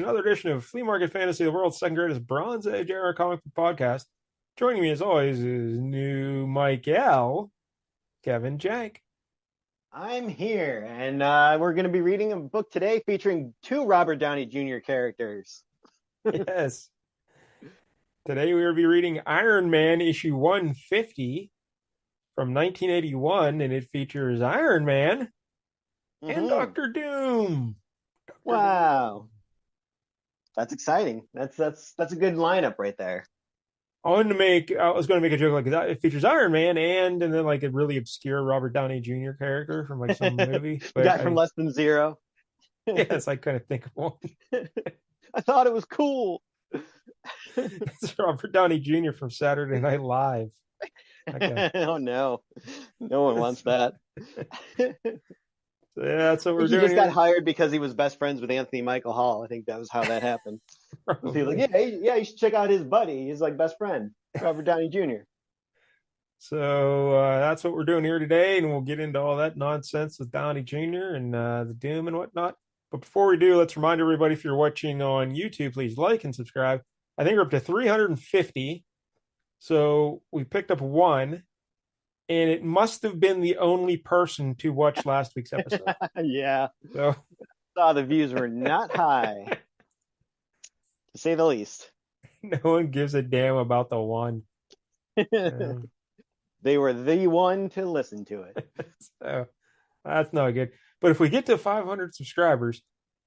another edition of Flea Market Fantasy, the world's second greatest Bronze Age era comic book podcast. Joining me as always is new Michael, Kevin Jank. I'm here, and we're going to be reading a book today featuring two Robert Downey Jr. characters. Yes. Today we will be reading Iron Man issue 150 from 1981, and it features Iron Man and Doctor Doom. Wow. That's exciting. That's a good lineup right there. I was going to make a joke like that. It features Iron Man and then like a really obscure Robert Downey Jr. character from like some movie. But guy from Less Than Zero. Yes, I couldn't think of one. I thought it was cool. It's Robert Downey Jr. from Saturday Night Live. Okay. Oh no one wants that. So, yeah, that's what we're doing. He just got hired because he was best friends with Anthony Michael Hall. I think that was how that happened. He was like, yeah, you should check out his buddy. He's like best friend, Robert Downey Jr. So that's what we're doing here today, and we'll get into all that nonsense with Downey Jr. and the Doom and whatnot. But before we do, let's remind everybody, if you're watching on YouTube, please like and subscribe. I think we're up to 350. So we picked up one, and it must have been the only person to watch last week's episode. Yeah. So the views were not high, to say the least. No one gives a damn about the one. They were the one to listen to it. So that's not good. But if we get to 500 subscribers,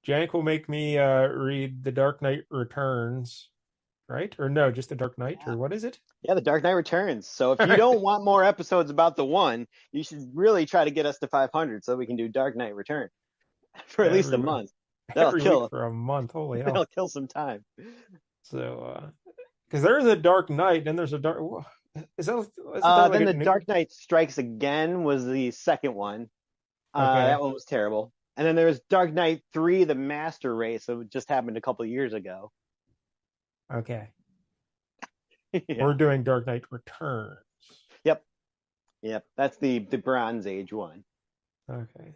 Jank will make me read The Dark Knight Returns, right? Or no, just The Dark Knight, or what is it? Yeah, The Dark Knight Returns. So if you don't want more episodes about the one, you should really try to get us to 500 so we can do Dark Knight Return for at least a month. That'll kill for a month. Holy hell. That'll kill some time. So, because there is a Dark Knight, and there's a Dark... Is that like then the Dark Knight Strikes Again was the second one. Okay. That one was terrible. And then there's Dark Knight 3, The Master Race. So it just happened a couple of years ago. Okay. Yeah. We're doing Dark Knight Returns. Yep. That's the Bronze Age one. Okay.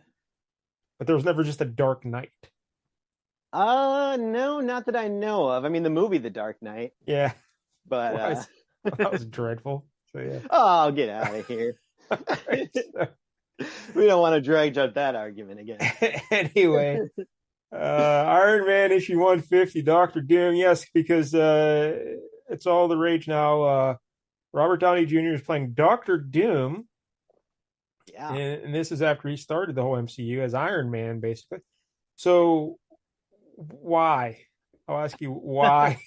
But there was never just a Dark Knight. No, not that I know of. I mean, the movie The Dark Knight. Yeah. But that was dreadful. So yeah. Oh, get out of here. Right, so. We don't want to drag out that argument again. Anyway, Iron Man issue 150, Doctor Doom. Yes, because it's all the rage now. Robert Downey Jr. is playing Doctor Doom. Yeah. And this is after he started the whole MCU as Iron Man, basically. So why? I'll ask you why.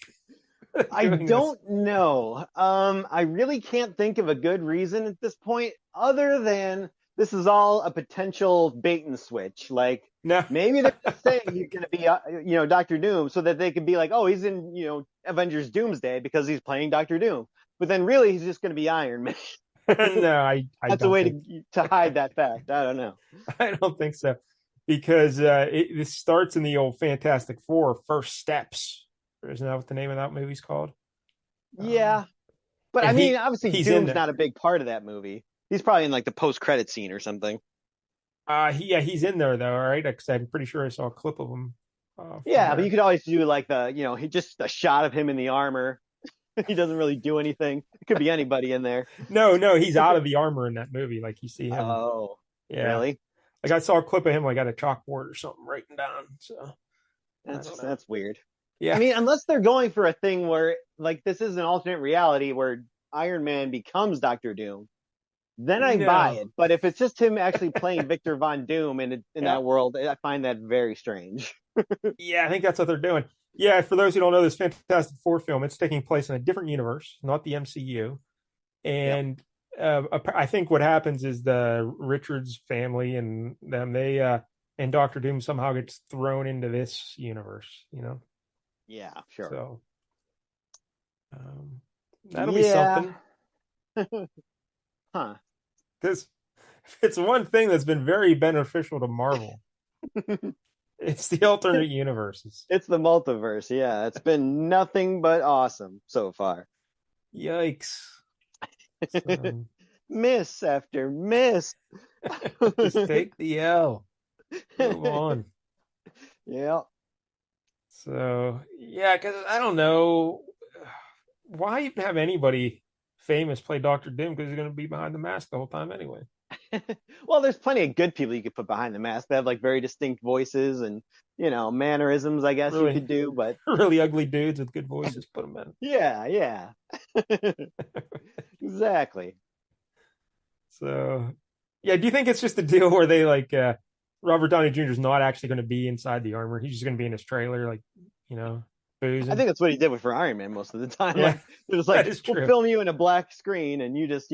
I don't know. I really can't think of a good reason at this point, other than this is all a potential bait and switch. Like, no. Maybe they're just saying he's going to be, Doctor Doom, so that they could be like, oh, he's in, Avengers Doomsday because he's playing Doctor Doom. But then really he's just going to be Iron Man. No, that's a way to hide that fact. I don't know. I don't think so, because this starts in the old Fantastic Four First Steps. Isn't that what the name of that movie's called? Yeah, but I mean, obviously Doom's not a big part of that movie. He's probably in like the post-credit scene or something. He's in there though, right? Because I'm pretty sure I saw a clip of him. Yeah, but you could always do like he just a shot of him in the armor. He doesn't really do anything. It could be anybody in there. No, he's out of the armor in that movie. Like you see him. Oh, yeah. Really? Like I saw a clip of him like at a chalkboard or something writing down. So that's weird. Yeah. I mean, unless they're going for a thing where like this is an alternate reality where Iron Man becomes Doctor Doom, then I buy it. But if it's just him actually playing Victor Von Doom in that world, I find that very strange. Yeah, I think that's what they're doing. Yeah, for those who don't know, this Fantastic Four film, it's taking place in a different universe, not the MCU. And I think what happens is the Richards family and them, and Doctor Doom somehow gets thrown into this universe, Yeah, sure. So that'll be something. Huh. Because if it's one thing that's been very beneficial to Marvel, it's the alternate universes. It's the multiverse, yeah. It's been nothing but awesome so far. Yikes. So, miss after miss. Just take the L. Move on. Yeah. So yeah, because I don't know why even have anybody famous play Doctor Doom because he's going to be behind the mask the whole time anyway. Well, there's plenty of good people you could put behind the mask. They have like very distinct voices and mannerisms, I guess you Really, could do. But really ugly dudes with good voices. Put them in. yeah, yeah, exactly. So yeah, do you think it's just a deal where they like Robert Downey Jr. is not actually going to be inside the armor? He's just going to be in his trailer, like you know, I boozing. think that's what he did with for Iron Man most of the time. Yeah, Like they're just that like, is we'll true. film you in a black screen, and you just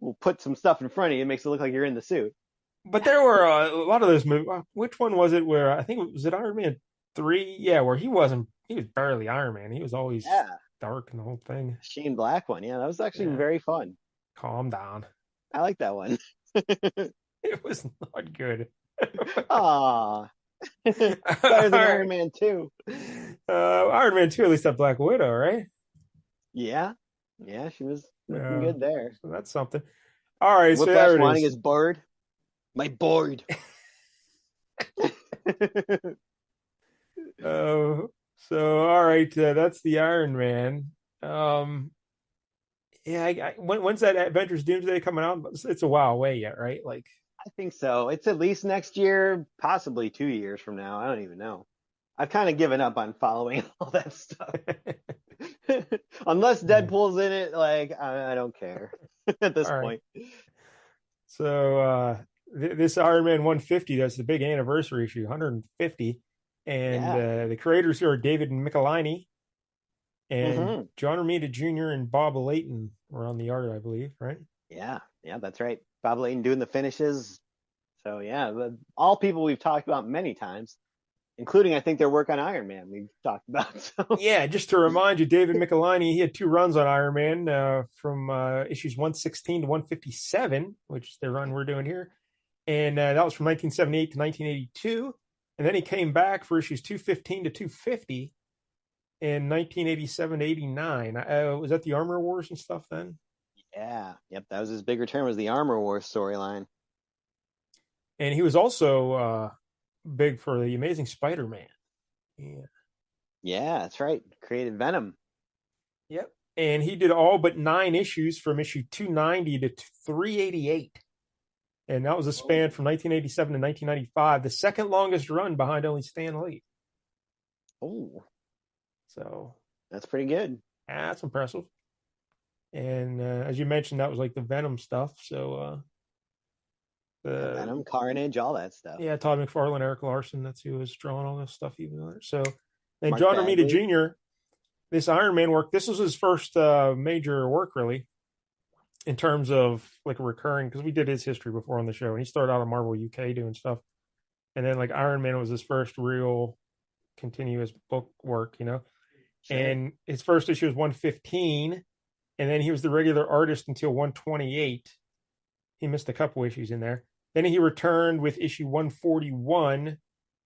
we'll put some stuff in front of you. It makes it look like you're in the suit. But there were a lot of those movies. Which one was it where I think was it Iron Man 3? Yeah, where he wasn't. He was barely Iron Man. He was always Yeah, dark and the whole thing. Sheen Black one. Yeah, that was actually Yeah, very fun. calm down. I like that one. It was not good. Ah, better All than Iron right. Man 2. Iron Man 2 at least had Black Widow, right? Yeah, yeah, she was looking Yeah, good there. so that's something. All right, so Whiplash there it wanting is. his board. My board. Uh, so all right, that's the Iron Man. Um, yeah, when's that Avengers Doomsday coming out? It's a while away yet, right? Like, I think so. It's at least next year, possibly 2 years from now. I don't even know. I've kind of given up on following all that stuff. Unless yeah. Deadpool's in it, like I don't care at this All right. point. So this Iron Man 150, that's the big anniversary issue, 150, and Yeah. the creators here are David Michelinie and Hmm. John Romita Jr. and Bob Layton were on the art, I believe, right? Yeah. Yeah, that's right. Bob Layton doing the finishes. So yeah, all people we've talked about many times, including I think their work on Iron Man we've talked about. So Yeah, just to remind you, David Michelinie, he had two runs on Iron Man from issues 116 to 157, which is the run we're doing here. And that was from 1978 to 1982. And then he came back for issues 215 to 250 in 1987 to 89. Was that the Armor Wars and stuff then? yeah, yep, that was his bigger term was the Armor Wars storyline. And he was also big for the Amazing Spider-Man. Yeah. Yeah, that's right. Created Venom. Yep. And he did all but 9 issues from issue 290 to 388. And that was a span Oh, from 1987 to 1995, the second longest run behind only Stan Lee. oh, So that's pretty good. that's impressive. And as you mentioned, that was like the Venom stuff. So Yeah, the Venom, Carnage, all that stuff. yeah, Todd McFarlane, Eric Larson, that's who was drawing all this stuff even there. So and Mark John Romita Bagley. Jr., this Iron Man work, this was his first major work really in terms of like a recurring because we did his history before on the show and he started out at Marvel UK doing stuff. And then like Iron Man was his first real continuous book work, Sure. and his first issue was 115, and then he was the regular artist until 128. He missed a couple issues in there. Then he returned with issue 141,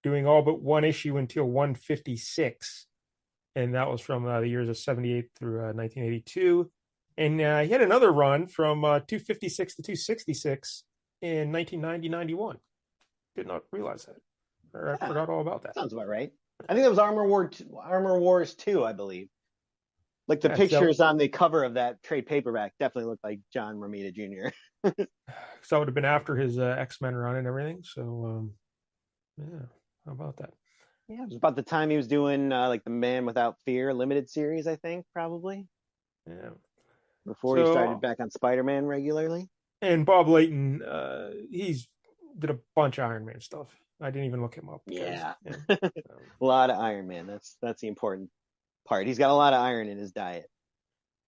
doing all but one issue until 156, and that was from the years of 78 through 1982. And he had another run from 256 to 266 in 1990-91. Did not realize that, or I Yeah, forgot all about that. sounds about right. I think that was Armor Wars 2, I believe. Like the Yeah, so pictures on the cover of that trade paperback definitely look like John Romita Jr. so it would have been after his X-Men run and everything. So yeah, how about that? Yeah, it was about the time he was doing like the Man Without Fear limited series, I think, probably Yeah. before he started So back on Spider-Man regularly. and Bob Layton, he's did a bunch of Iron Man stuff. I didn't even look him up because Yeah, yeah. a Um, lot of Iron Man. That's the important part. He's got a lot of iron in his diet.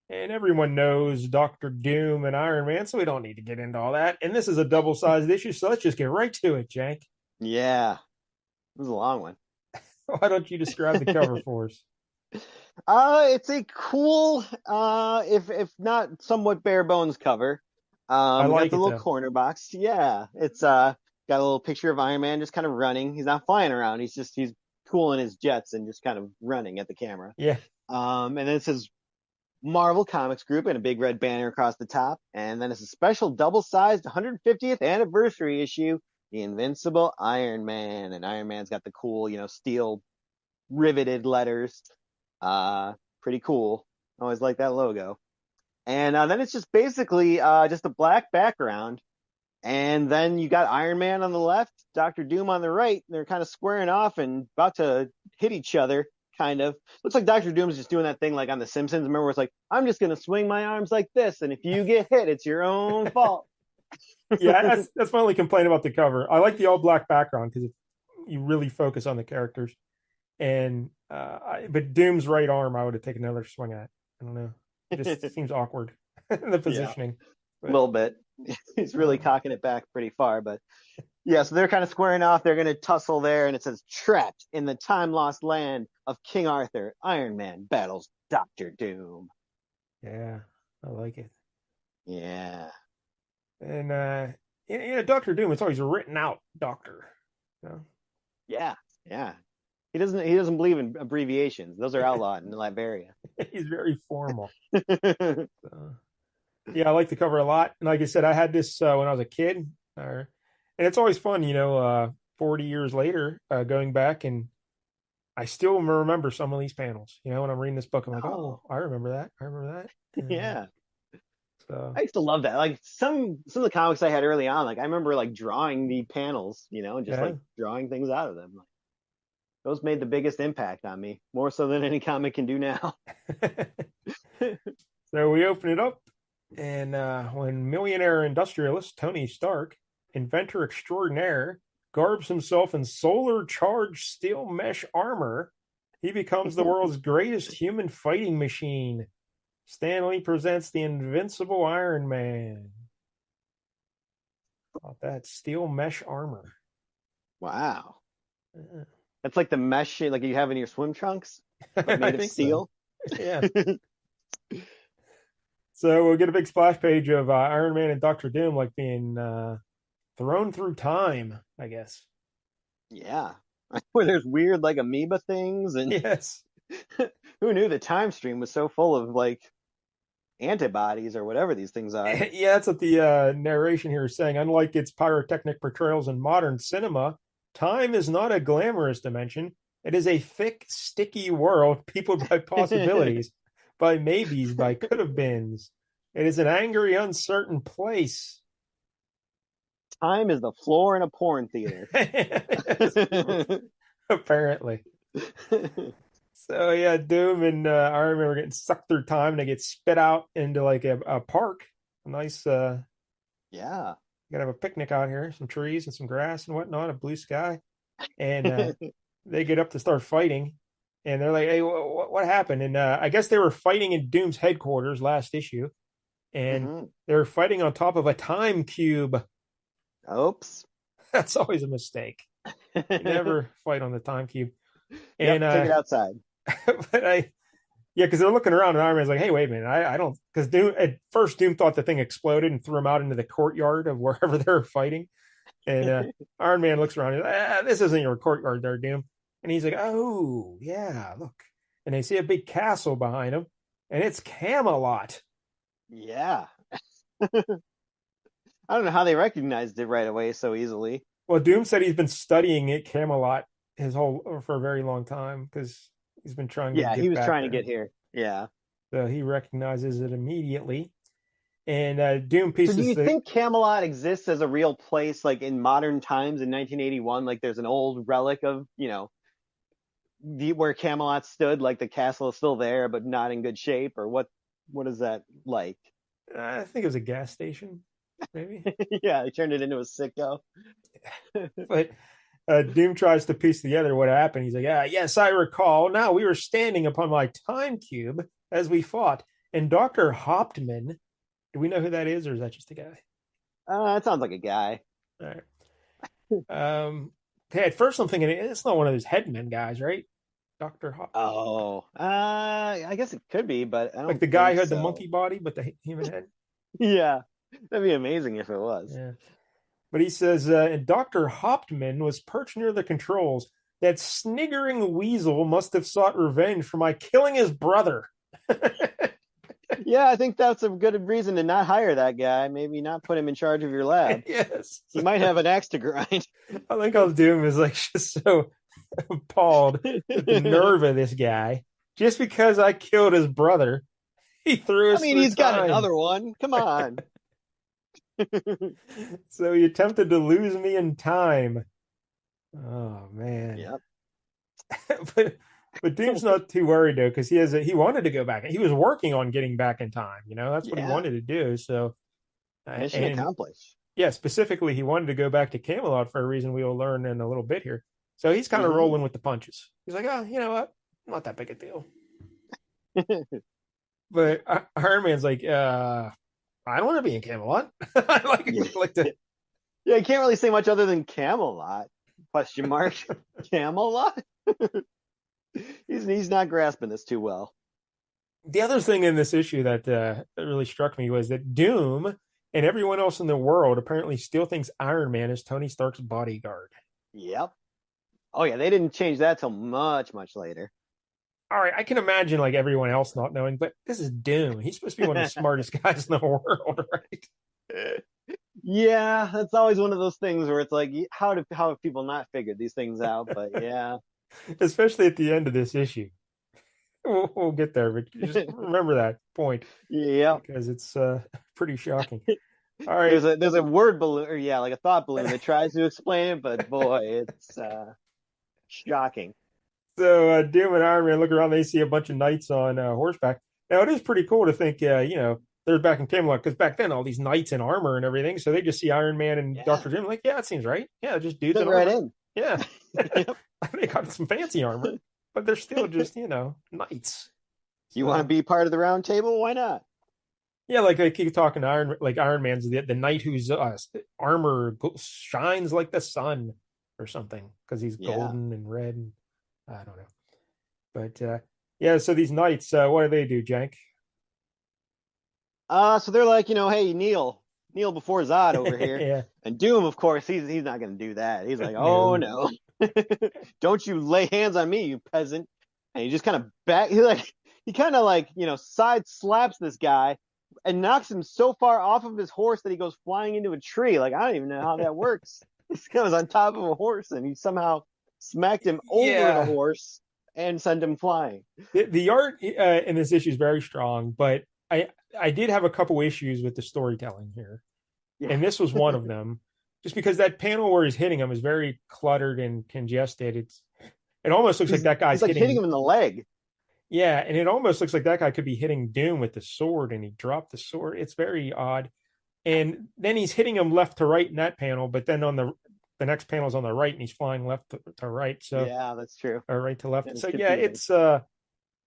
and everyone knows Doctor Doom and Iron Man, so we don't need to get into all that. And this is a double-sized issue, so let's just get right to it, Jank. Yeah, it was a long one. Why don't you describe the cover for us? It's a cool, if not somewhat bare bones cover. I We got like the it little though. corner box. Yeah, it's got a little picture of Iron Man just kind of running. He's not flying around. He's cooling his jets and just kind of running at the camera. Yeah, And then it says Marvel Comics Group and a big red banner across the top. And then it's a special double-sized 150th anniversary issue, The Invincible Iron Man. And Iron Man's got the cool, steel riveted letters. Pretty cool. Always like that logo. And then it's just basically just a black background. And then you got Iron Man on the left, Doctor Doom on the right. They're kind of squaring off and about to hit each other, kind of. Looks like Doctor Doom's just doing that thing like on The Simpsons. Remember, where it's like, I'm just going to swing my arms like this. And if you get hit, it's your own fault. Yeah, that's my only complaint about the cover. I like the all black background because you really focus on the characters. And but Doom's right arm, I would have taken another swing at. I don't know. It just seems awkward the positioning. A little bit. He's really cocking it back pretty far, but yeah. So they're kind of squaring off. They're going to tussle there, and it says, "Trapped in the time-lost land of King Arthur, Iron Man battles Doctor Doom." Yeah, I like it. Yeah. And Doctor Doom, it's always a written out doctor. You know? Yeah, yeah. He doesn't believe in abbreviations. Those are outlawed in Latveria. He's very formal. Yeah, I like the cover a lot. And like I said, I had this when I was a kid. And it's always fun, 40 years later, going back, and I still remember some of these panels. When I'm reading this book, I'm like, oh, I remember that. I remember that. Yeah. So I used to love that. Like some of the comics I had early on, like I remember like drawing the panels, and just like drawing things out of them. Like, those made the biggest impact on me, more so than any comic can do now. So we open it up, and when millionaire industrialist Tony Stark, inventor extraordinaire, garbs himself in solar-charged steel mesh armor, he becomes the world's greatest human fighting machine. Stan Lee presents the invincible Iron Man. Oh, that steel mesh armor. Wow. That's like the mesh like you have in your swim trunks, but made of steel. So. Yeah. So we'll get a big splash page of Iron Man and Doctor Doom like being thrown through time, I guess. Yeah. Where there's weird like amoeba things and yes. Who knew the time stream was so full of like antibodies or whatever these things are? Yeah, that's what the narration here is saying. Unlike its pyrotechnic portrayals in modern cinema, time is not a glamorous dimension. It is a thick, sticky world peopled by possibilities, by maybes, by could have beens. It is an angry, uncertain place. Time is the floor in a porn theater. Apparently. So yeah, Doom and Iron Man were getting sucked through time, and they get spit out into like a park. A nice yeah. Gotta have a picnic out here, some trees and some grass and whatnot, a blue sky. And they get up to start fighting, and they're like, hey, what happened? And I guess they were fighting in Doom's headquarters last issue, and they were fighting on top of a time cube. Oops. That's always a mistake. You never fight on the time cube. And take it outside. But because they're looking around, and Iron Man's like, hey, wait a minute, I don't, because Doom at first Doom thought the thing exploded and threw him out into the courtyard of wherever they were fighting. And Iron Man looks around and he's like, this isn't your courtyard there, Doom. And he's like, oh yeah, look. And they see a big castle behind him, and it's Camelot. Yeah. I don't know how they recognized it right away so easily. Well, Doom said he's been studying it, Camelot, for a very long time, because he's been trying to he was trying to get here. Yeah. So he recognizes it immediately. And Doom pieces. So do you think Camelot exists as a real place, like in modern times in 1981? Like there's an old relic of, where Camelot stood, like the castle is still there, but not in good shape, or what is that like? I think it was a gas station, maybe. Yeah, they turned it into a sicko. But Doom tries to piece together what happened. He's like, yes, I recall. Now we were standing upon my time cube as we fought, and Dr. Hauptmann, do we know who that is, or is that just a guy? That sounds like a guy. All right. At first I'm thinking it's not one of those headmen guys, right? Dr. Hauptmann. Oh, I guess it could be, but I don't like the guy think who had so. the monkey body but the human head. Yeah, that'd be amazing if it was. Yeah. But he says, Dr. Hauptmann was perched near the controls. That sniggering weasel must have sought revenge for my killing his brother. Yeah, I think that's a good reason to not hire that guy. Maybe not put him in charge of your lab. Yes. He might have an axe to grind. I think how Doom is like just so appalled at the nerve of this guy. Just because I killed his brother, he threw I us mean, through he's got time. another one. Come on. So he attempted to lose me in time. Oh man. Yep. but but Doom's not too worried though, because he wanted to go back. He was working on getting back in time. That's what he Yeah. wanted to do. So Mission and accomplished. yeah, specifically, he wanted to go back to Camelot for a reason we will learn in a little bit here. So he's kind of Hmm. rolling with the punches. He's like, oh, you know what? Not that big a deal. But Iron Man's like, I don't want to be in Camelot. I Yeah. like to. Yeah, I can't really say much other than Camelot. Question mark. Camelot? He's not grasping this too well. The other thing in this issue that really struck me was that Doom and everyone else in the world apparently still thinks Iron Man is Tony Stark's bodyguard. Yep. Oh yeah, they didn't change that till much, much later. All right, I can imagine like everyone else not knowing, but this is Doom. He's supposed to be one of the smartest guys in the world, right? Yeah, that's always one of those things where it's like, how have people not figured these things out? But yeah, Especially at the end of this issue. We'll get there, but just remember that point yeah. because it's pretty shocking. All right. There's a word balloon, or yeah, like a thought balloon that tries to explain it, but boy, it's shocking. So Doom and Iron Man look around. They see a bunch of knights on horseback. Now, it is pretty cool to think, they're back in Camelot because back then, all these knights in armor and everything. So they just see Iron Man and Yeah, Dr. Doom like, yeah, that seems right. Yeah, just dudes fit in right armor. in. Yeah. Yep. They got some fancy armor, but they're still just, knights. You want to So be part of the round table? Why not? yeah, like they keep talking to Iron Man's the knight whose armor shines like the sun or something because he's Yeah. golden and red. And, I don't know, but yeah. So these knights, what do they do, Jank? So they're like, hey, kneel before Zod over here. Yeah, And Doom, of course, he's not going to do that. He's like, oh no, no, don't you lay hands on me, you peasant. And he just kind of he kind of like, side slaps this guy and knocks him so far off of his horse that he goes flying into a tree. Like, I don't even know how that works. This guy was on top of a horse and he somehow smacked him over the yeah. horse and sent him flying. The art in this issue is very strong, but I did have a couple issues with the storytelling here, Yeah. and this was one of them. Just because that panel where he's hitting him is very cluttered and congested. It almost looks like that He's guy's like hitting hitting. him in the leg. Yeah, and it almost looks like that guy could be hitting Doom with the sword, and he dropped the sword. It's very odd. And then he's hitting him left to right in that panel, but then on the next panel is on the right, and he's flying left to right. So Yeah, that's true. or right to left. It's So yeah, confusing.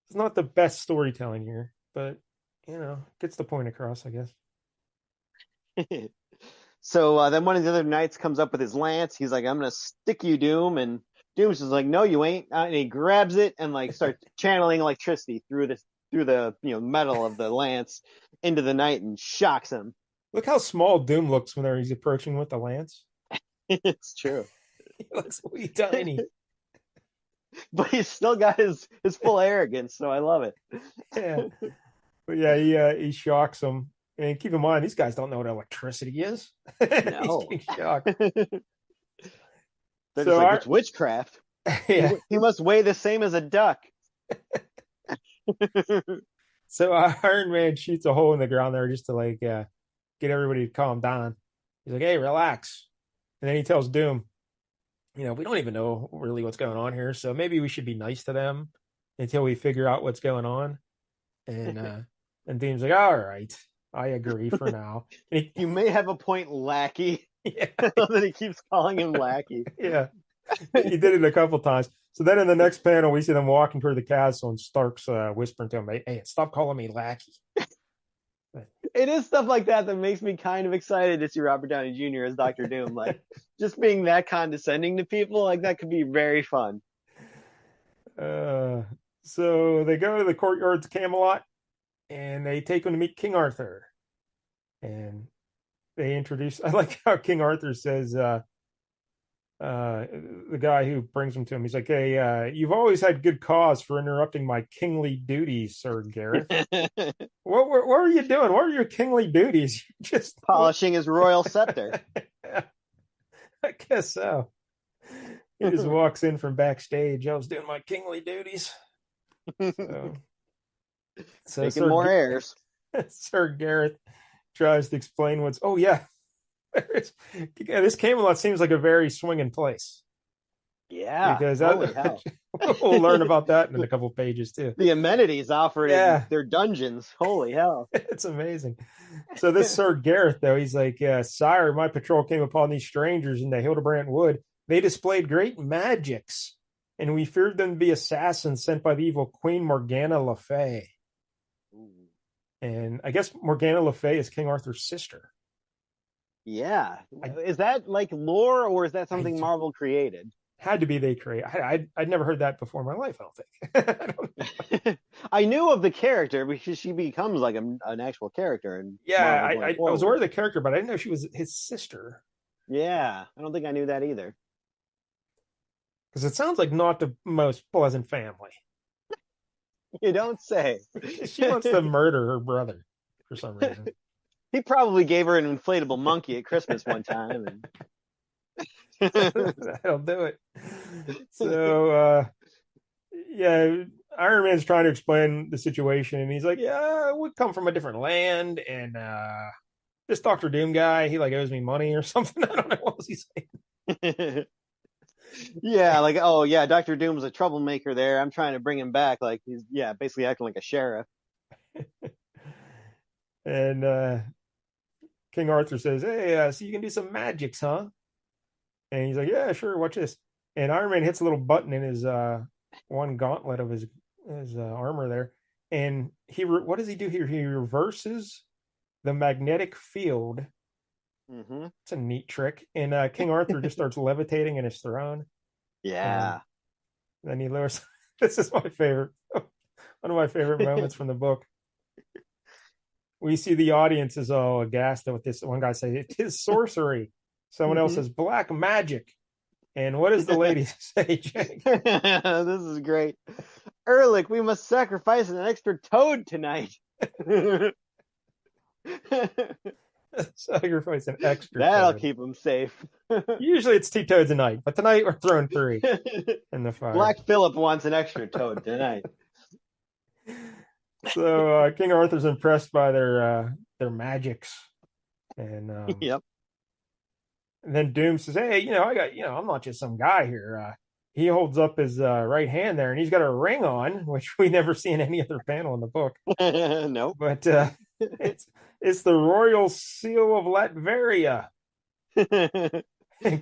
it's not the best storytelling here, but gets the point across, I guess. So then one of the other knights comes up with his lance. He's like, "I'm gonna stick you, Doom," and Doom's just like, "No, you ain't." And he grabs it and like starts channeling electricity through the metal of the lance into the knight and shocks him. Look how small Doom looks when he's approaching with the lance. It's true, He looks wee tiny. but he's still got his full arrogance, so I love it. Yeah, but yeah, he shocks him. And keep in mind, these guys don't know what electricity is. He's No, being shocked. they're just So like, our it's witchcraft. He, yeah, he must weigh the same as a duck. so Iron Man shoots a hole in the ground there just to like get everybody to calm down. He's like, "Hey, relax," and then he tells Doom, we don't even know really what's going on here, so maybe we should be nice to them until we figure out what's going on. And Doom's like, "All right, I agree for now." And You may have a point, lackey. yeah, That he keeps calling him lackey. yeah, he did it a couple times. So then in the next panel, we see them walking toward the castle, and Stark's whispering to him, "Hey, stop calling me lackey." It is stuff like that that makes me kind of excited to see Robert Downey Jr. as Doctor Doom. Like, just being that condescending to people, like that could be very fun. Uh, so they go to the courtyard to Camelot, and they take him to meet King Arthur. And they introduce. I like how King Arthur says, the guy who brings him to him, he's like, "Hey, you've always had good cause for interrupting my kingly duties, Sir Gareth. What were you doing? What were your kingly duties? Polishing his royal scepter. I guess so." He just walks in from backstage. I was doing my kingly duties. So, so Making more heirs. Sir Gareth tries to explain what's. Oh yeah, this Camelot seems like a very swinging place Yeah, because holy hell. we'll learn about that in a couple of pages too. The amenities offered in Yeah, their dungeons. Holy hell. it's amazing. So this Sir Gareth, though, he's like, Sire, my patrol came upon these strangers in the Hildebrandt Wood. They displayed great magics, and we feared them to be assassins sent by the evil Queen Morgana Le Fay. And I guess Morgana Le Fay is King Arthur's sister. Yeah. Is that like lore, or is that something Marvel created? Had to be they create. I'd never heard that before in my life, I don't think. I knew of the character because she becomes like an actual character. And yeah, I was aware of the character, but I didn't know she was his sister. Yeah, I don't think I knew that either. Because it sounds like not the most pleasant family. You don't say. She wants to murder her brother for some reason. He probably gave her an inflatable monkey at Christmas one time. And... That'll do it. So, yeah, Iron Man's trying to explain the situation, and he's like, "Yeah, we come from a different land, and this Doctor Doom guy, he like owes me money or something. I don't know what was he saying." Yeah, like, oh yeah, Doctor Doom's a troublemaker there. I'm trying to bring him back. Like he's basically acting like a sheriff. And King Arthur says, "Hey, so you can do some magics, huh?" And he's like, "Yeah, sure. Watch this." And Iron Man hits a little button in his one gauntlet of his armor there, and what does he do here? He reverses the magnetic field. Mm-hmm. It's a neat trick. And King Arthur just starts levitating in his throne. Yeah. And then he lowers. This is my favorite. One of my favorite moments from the book. We see the audience is all aghast at what this one guy says. It is sorcery. Someone else says black magic. And what does the lady say, Jake? This is great. Ehrlich, we must sacrifice an extra toad tonight. Sacrifice an extra That'll toad. keep him safe. Usually it's 2 toads a night, but tonight we're throwing 3 in the fire. Black Phillip wants an extra toad tonight. So King Arthur's impressed by their magics. And yep. And then Doom says, "Hey, I'm not just some guy here." He holds up his right hand there, and he's got a ring on, which we never see in any other panel in the book. Nope. But it's the royal seal of Latveria.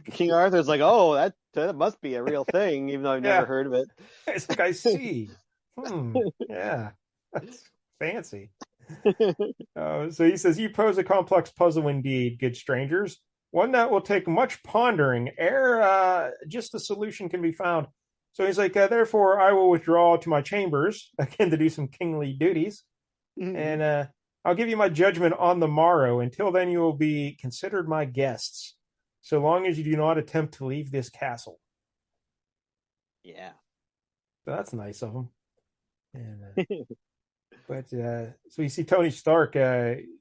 King Arthur's like, "Oh, that must be a real thing," even though I've never heard of it. It's like, I see. Yeah, that's fancy. So he says, "You pose a complex puzzle indeed, good strangers. One that will take much pondering ere just a solution can be found." So he's like, "Therefore, I will withdraw to my chambers again to do some kingly duties, and I'll give you my judgment on the morrow. Until then, you will be considered my guests, so long as you do not attempt to leave this castle." Yeah, so that's nice of him. And, but so you see Tony Stark.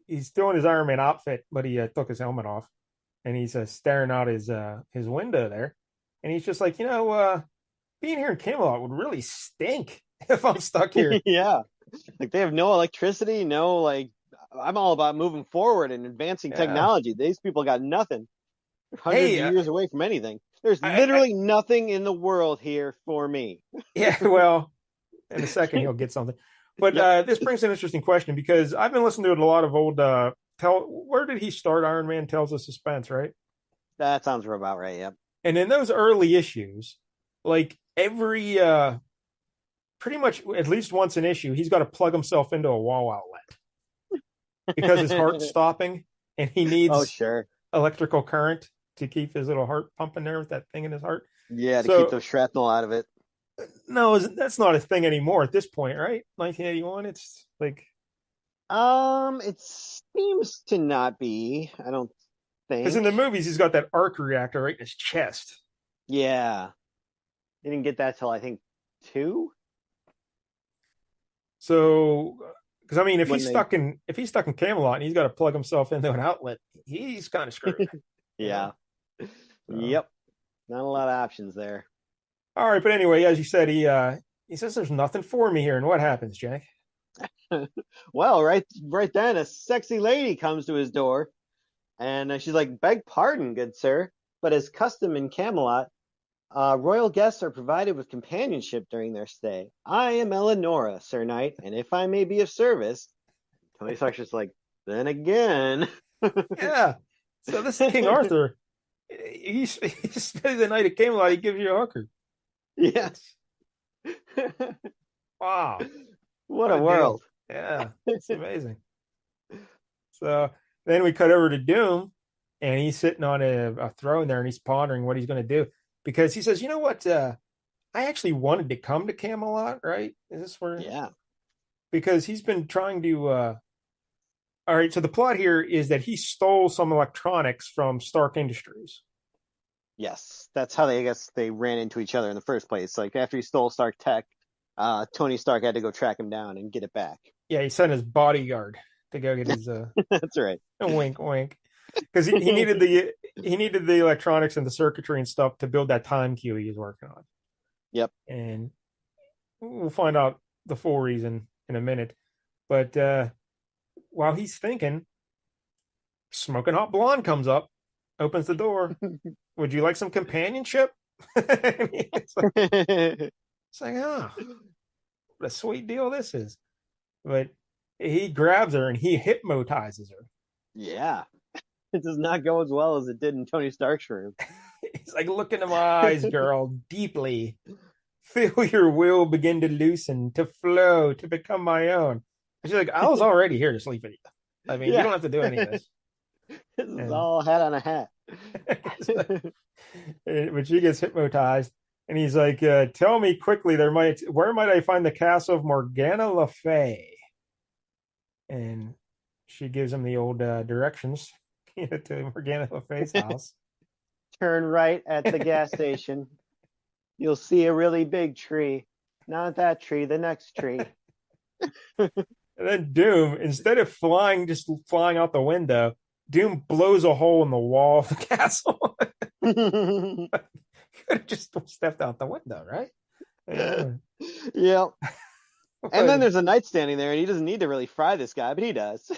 He's still in his Iron Man outfit, but he took his helmet off. And he's staring out his window there, and he's just like, being here in Camelot would really stink if I'm stuck here. Yeah, like they have no electricity, no like. I'm all about moving forward and advancing technology. These people got nothing. Hundreds of years away from anything. There's literally nothing in the world here for me. Yeah, well, in a second he'll get something. But this brings an interesting question, because I've been listening to a lot of old. Where did he start? Iron Man Tales of Suspense, right? That sounds about right. Yep. And in those early issues, like every pretty much at least once an issue, he's got to plug himself into a wall outlet because his heart's stopping, and he needs electrical current to keep his little heart pumping there with that thing in his heart. Yeah, to keep the shrapnel out of it. No, that's not a thing anymore at this point, right? 1981. It's like. It seems to not be. I don't think. Because in the movies, he's got that arc reactor right in his chest. Yeah, he didn't get that till I think 2. So, because I mean, if he's stuck in Camelot and he's got to plug himself into an outlet, he's kind of screwed. Yeah. So. Yep. Not a lot of options there. All right, but anyway, as you said, he says there's nothing for me here, and what happens, Jack? Well, right then, a sexy lady comes to his door, and she's like, "Beg pardon, good sir, but as custom in Camelot, royal guests are provided with companionship during their stay. I am Eleonora, Sir Knight, and if I may be of service." Tony Stark's just like, "Then again." Yeah. So this is King Arthur. He spends the night at Camelot. He gives you a hooker. Yeah. It's wow. What What a a deal. world. Yeah, it's amazing. So then we cut over to Doom, and he's sitting on a throne there, and he's pondering what he's going to do because he says, "You know what? I actually wanted to come to Camelot, right? Is this where?" Yeah. Because he's been trying to. All right, so the plot here is that he stole some electronics from Stark Industries. Yes. That's how I guess they ran into each other in the first place. Like after he stole Stark Tech, Tony Stark had to go track him down and get it back. Yeah, he sent his bodyguard to go get his That's right. wink wink because he needed the electronics and the circuitry and stuff to build that time cube he was working on. Yep. And we'll find out the full reason in a minute. But while he's thinking, smoking hot blonde comes up, opens the door. Would you like some companionship? It's like, oh, what a sweet deal this is. But he grabs her and he hypnotizes her. Yeah. It does not go as well as it did in Tony Stark's room. He's like, look into my eyes, girl, deeply. Feel your will begin to loosen, to flow, to become my own. And she's like, I was already here to sleep with you. I mean, you don't have to do any of this. This is And all hat on a hat. but she gets hypnotized, and he's like, "Tell me quickly, where might I find the castle of Morgana Le Fay?" And she gives him the old directions, to Morgana Le Fay's house. Turn right at the gas station. You'll see a really big tree. Not that tree, the next tree. And then Doom, instead of just flying out the window, Doom blows a hole in the wall of the castle. Could have just stepped out the window, right? Yeah. Yeah. And then there's a knight standing there, and he doesn't need to really fry this guy, but he does.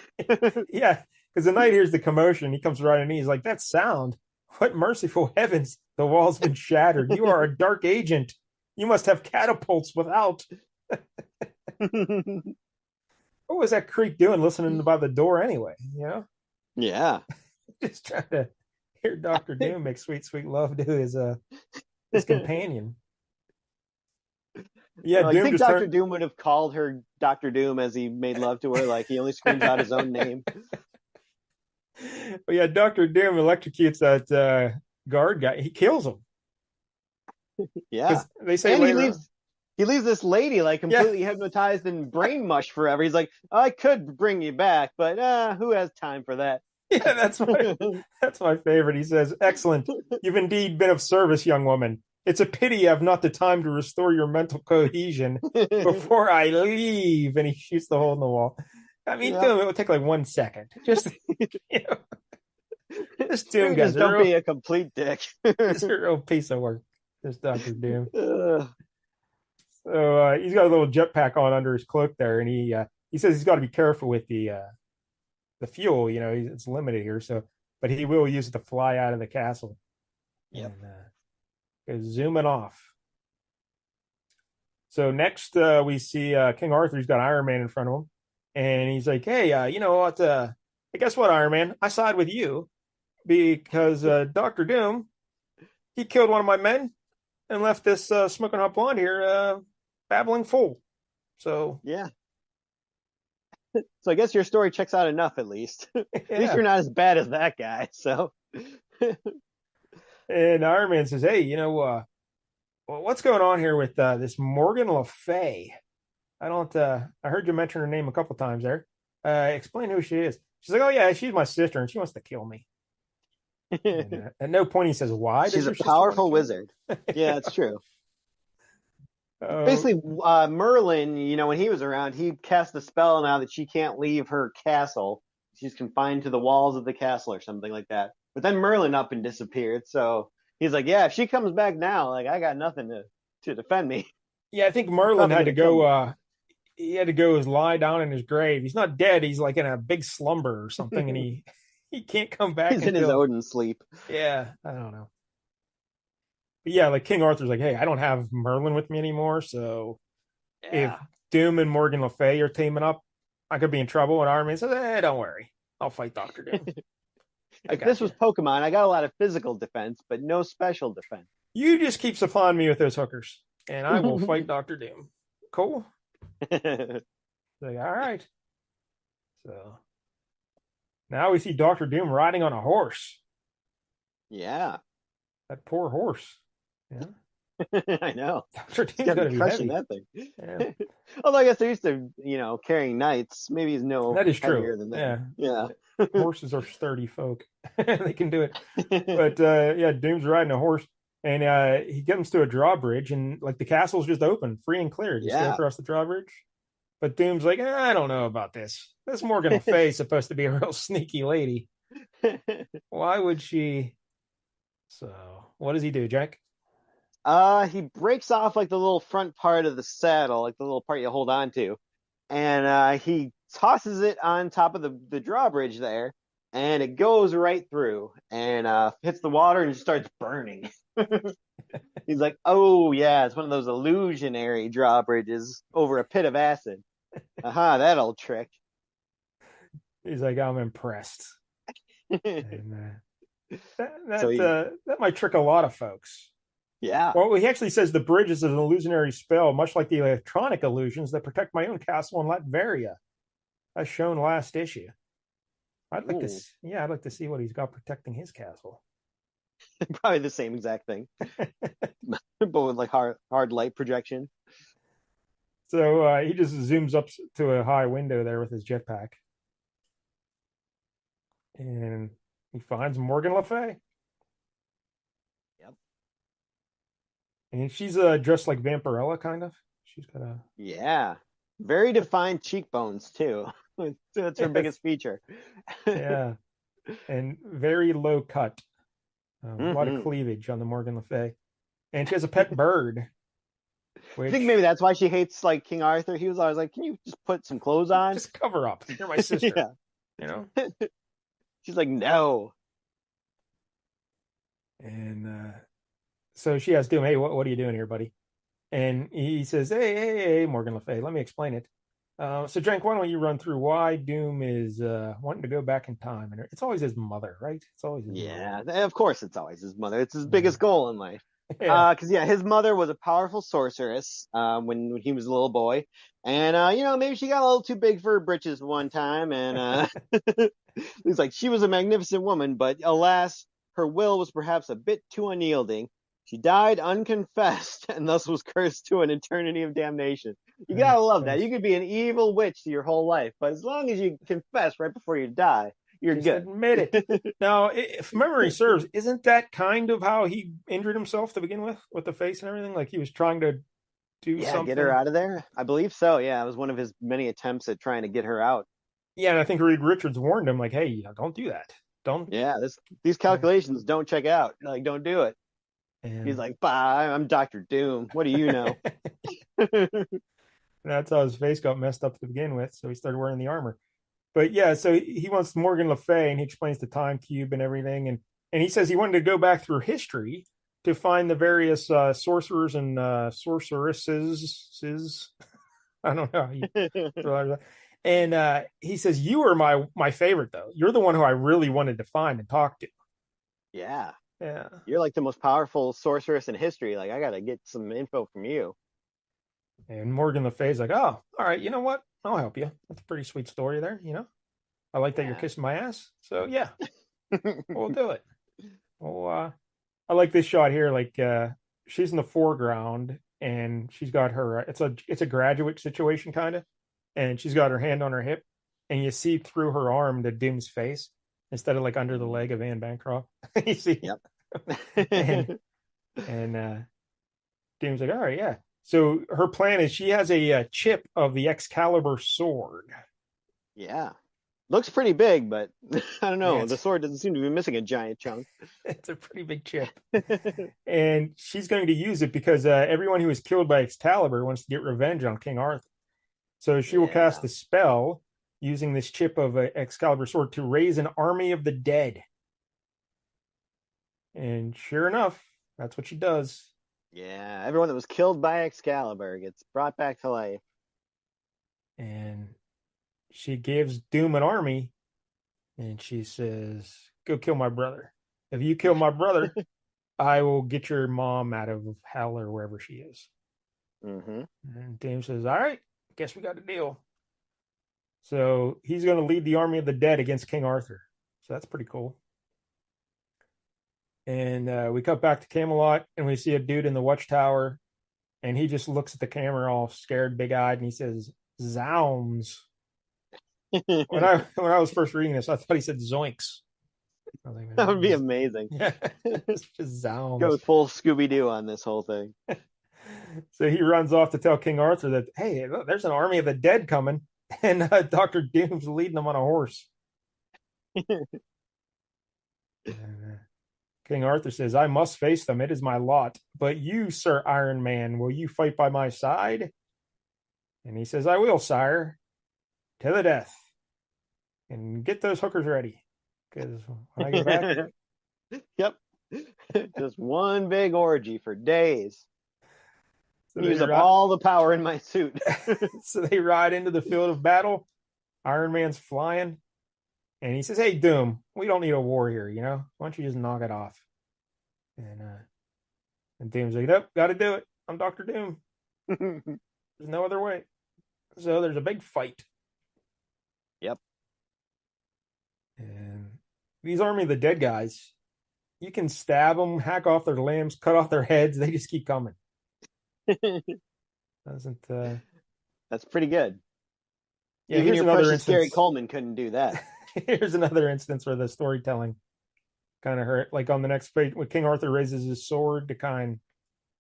Yeah, because the knight hears the commotion. He comes right in. He's like, that sound. What merciful heavens. The wall's been shattered. You are a dark agent. You must have catapults without. What was that creep doing listening by the door anyway? You know? Yeah. Just trying to hear Doctor Doom make sweet, sweet love to his companion. Yeah, You think Doctor Doom would have called her Doctor Doom as he made love to her? Like he only screams out his own name. But yeah, Doctor Doom electrocutes that guard guy. He kills him. Yeah. They say and later he leaves this lady like completely hypnotized and brain mush forever. He's like, I could bring you back, but who has time for that? Yeah, that's my favorite. He says, "Excellent. You've indeed been of service, young woman. It's a pity you have not the time to restore your mental cohesion before I leave." And he shoots the hole in the wall. I mean, Doom, it would take like 1 second. Just, this Doom guy. Just don't be a complete dick. He's a real piece of work, this Doctor Doom. So he's got a little jetpack on under his cloak there, and he says he's got to be careful with the fuel. It's limited here, but he will use it to fly out of the castle. Yeah. And zooming off. So next we see King Arthur's got Iron Man in front of him, and he's like, "Hey, you know what? Guess what, Iron Man? I side with you because Doctor Doom, he killed one of my men and left this smoking hot blonde here babbling fool. So yeah." So I guess your story checks out enough, at least. At yeah. least you're not as bad as that guy. So. And Iron Man says, "Hey, what's going on here with this Morgan Le Fay? I don't. I heard you mention her name a couple times there. Explain who she is." She's like, "Oh yeah, she's my sister, and she wants to kill me." And, at no point he says why. She's a powerful wizard. Yeah, it's true. Basically, Merlin, when he was around, he cast a spell now that she can't leave her castle. She's confined to the walls of the castle or something like that. But then Merlin up and disappeared, so He's like, yeah, if she comes back now, like I got nothing to defend me. Yeah, I think She's Merlin probably had to gonna kill go. me. He had to go lie down in his grave. He's not dead. He's like in a big slumber or something, and he can't come back He's in his until, Odin sleep. yeah, I don't know. But yeah, like King Arthur's like, hey, I don't have Merlin with me anymore, so if Yeah. Doom and Morgan Le Fay are teaming up, I could be in trouble. And Iron Man says, don't worry, I'll fight Doctor Doom. I If this got you. was Pokemon, I got a lot of physical defense, but no special defense. You just keep supplying me with those hookers, and I will fight Doctor Doom. Cool. Like, all right. So now we see Doctor Doom riding on a horse. Yeah. That poor horse. Yeah. I know. Doctor He's Doom's got to got to be be crushing heavy. that thing. Yeah. Although I guess they're used to, carrying knights. Maybe he's no That is heavier true. than that. Yeah. Yeah. Horses are sturdy folk. They can do it. But yeah, Doom's riding a horse, and he comes to a drawbridge, and like the castle's just open, free and clear. Just go Yeah. across the drawbridge. But Doom's like, I don't know about this. This Morgan Le Fay is supposed to be a real sneaky lady. Why would she? So, what does he do, Jack? He breaks off like the little front part of the saddle, like the little part you hold on to, and he tosses it on top of the drawbridge there, and it goes right through and hits the water and just starts burning. He's like, "Oh yeah, it's one of those illusionary drawbridges over a pit of acid." Aha, that old trick. He's like, I'm impressed, and So he, that might trick a lot of folks. yeah. Well, he actually says the bridge is an illusionary spell, much like the electronic illusions that protect my own castle in Latveria, as shown last issue. Ooh, I'd like to see what he's got protecting his castle. probably the same exact thing, but with like hard light projection. So he just zooms up to a high window there with his jetpack, and he finds Morgan Le Fay, Yep. and she's dressed like Vampirella, kind of. She's got a Yeah. Very defined cheekbones too. That's her yes, biggest feature. yeah, and very low cut. A lot of Hmm. cleavage on the Morgan Le Fay, and she has a pet bird, I think maybe which that's why she hates like King Arthur. He was always like, "Can you just put some clothes on?" just cover up. You're my sister, Yeah. you know. She's like, "No." And so she asks him, "Hey, what are you doing here, buddy?" And he says, "Hey, Morgan Le Fay, let me explain it. So, Jank, why don't you run through why Doom is wanting to go back in time? And it's always his mother, right? It's always his mother. Yeah, of course it's always his mother. It's his Yeah, biggest goal in life. yeah. Because yeah, his mother was a powerful sorceress when he was a little boy, and maybe she got a little too big for her britches one time, and he's like she was a magnificent woman, but alas, her will was perhaps a bit too unyielding. She died unconfessed, and thus was cursed to an eternity of damnation. You gotta love that. You could be an evil witch your whole life, but as long as you confess right before you die, you're Just good. admit it. Now, if memory serves, isn't that kind of how he injured himself to begin with the face and everything? Like he was trying to do Yeah, get her something. out of there. I believe so. Yeah, it was one of his many attempts at trying to get her out. Yeah, and I think Reed Richards warned him, like, "Hey, don't do that. Don't." Yeah, these calculations don't check out. Like, don't do it. He's And like, "Bah, I'm Doctor Doom. What do you know?" that's how his face got messed up to begin with. So he started wearing the armor. But yeah, so he wants Morgan Le Fay, and he explains the time cube and everything, and he says he wanted to go back through history to find the various sorcerers and sorceresses. I don't know. And he says you are my favorite though. You're the one who I really wanted to find and talk to. Yeah, Yeah. you're like the most powerful sorceress in history. Like, I gotta get some info from you. And Morgan Le Fay's like, oh, all right, you know what? I'll help you. That's a pretty sweet story there. I like that you're Yeah. kissing my ass. So yeah, we'll do it. Well, I like this shot here. Like she's in the foreground and she's got her. It's a graduate situation kind of, and she's got her hand on her hip, and you see through her arm to Doom's face instead of like under the leg of Anne Bancroft. You see, Yep. and Doom's like, all right, yeah. So her plan is she has a chip of the Excalibur sword. Yeah. Looks pretty big, but I don't Yeah, know. The sword doesn't seem to be missing a giant chunk. it's a pretty big chip. And she's going to use it because everyone who was killed by Excalibur wants to get revenge on King Arthur. So she will cast Yeah. a spell using this chip of Excalibur sword to raise an army of the dead. And sure enough, that's what she does. Yeah. Everyone that was killed by Excalibur gets brought back to life. And she gives Doom an army, and she says, "Go kill my brother. If you kill my brother, I will get your mom out of hell or wherever she is." Hmm. And Doom says, "All right, guess we got a deal." So he's going to lead the army of the dead against King Arthur. So that's pretty cool. And we cut back to Camelot, and we see a dude in the watchtower, and he just looks at the camera all scared, big eyed, and he says, "Zounds." When I was first reading this, I thought he said "zoinks." I was That would be like, amazing. yeah, it's just Go "zounds." full Scooby Doo on this whole thing. So he runs off to tell King Arthur that, hey, look, there's an army of the dead coming, and Doctor Doom's leading them on a horse. And, King Arthur says, "I must face them. It is my lot. But you, Sir Iron Man, will you fight by my side?" And he says, "I will, sire, to the death. And get those hookers ready, because when I get back." Yep. Just one big orgy for days. So they Use up ride, all the power in my suit. so they ride into the field of battle. Iron Man's flying, and he says, "Hey, Doom, we don't need a war here. Why don't you just knock it off?" And Doom's like, "Nope, got to do it. I'm Doctor Doom. There's no other way." So there's a big fight, Yep. and these Army of the Dead guys, you can stab them, hack off their limbs, cut off their heads. They just keep coming. Doesn't That's pretty good. Yeah, Even here's your another precious Gary instance. Coleman couldn't do that. Here's another instance where the storytelling kind of hurt. Like on the next page, when King Arthur raises his sword to kind of